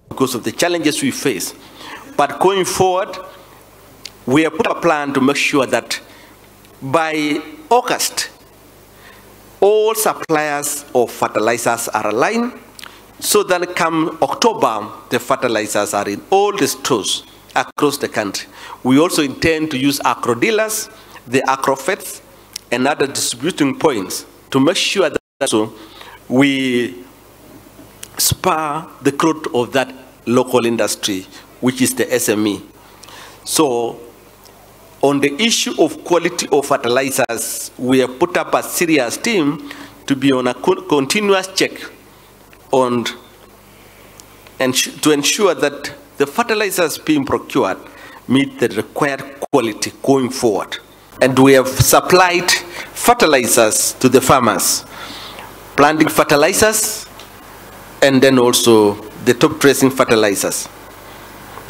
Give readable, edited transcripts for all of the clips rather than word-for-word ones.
Because of the challenges we face. But going forward, we have put a plan to make sure that by August, all suppliers of fertilizers are aligned, so that come October, the fertilizers are in all the stores across the country. We also intend to use agro dealers, the agrofeds, and other distributing points to make sure that also we spur the growth of that local industry, which is the SME. So, on the issue of quality of fertilizers, we have put up a serious team to be on a continuous check on and to ensure that the fertilizers being procured meet the required quality going forward. And we have supplied fertilizers to the farmers, planting fertilizers, and then also the top dressing fertilizers.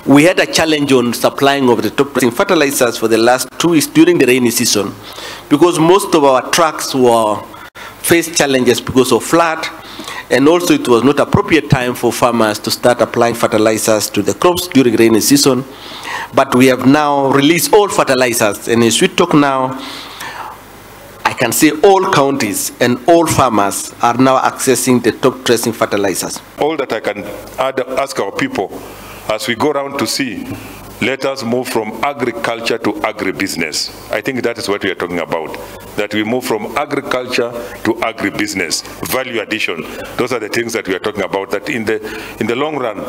We had a challenge on supplying of the top dressing fertilizers for the last 2 weeks during the rainy season, because most of our trucks faced challenges because of flood, and also it was not appropriate time for farmers to start applying fertilizers to the crops during rainy season. But we have now released all fertilizers, and as we talk now, I can say all counties and all farmers are now accessing the top dressing fertilizers. All that I can ask our people as we go around to see, let us move from agriculture to agribusiness. I think that is what we are talking about, that we move from agriculture to agribusiness, value addition. Those are the things that we are talking about, that in the long run,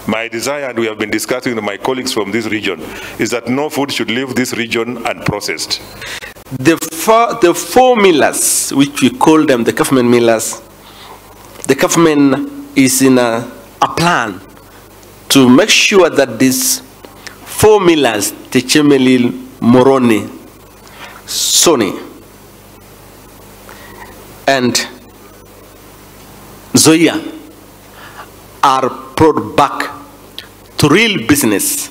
my desire, and we have been discussing with my colleagues from this region, is that no food should leave this region unprocessed. The four millers, which we call them the government millers, the government is in a plan to make sure that these 4 millers, Techemelil, Moroni, Soni, and Zoya, are brought back to real business.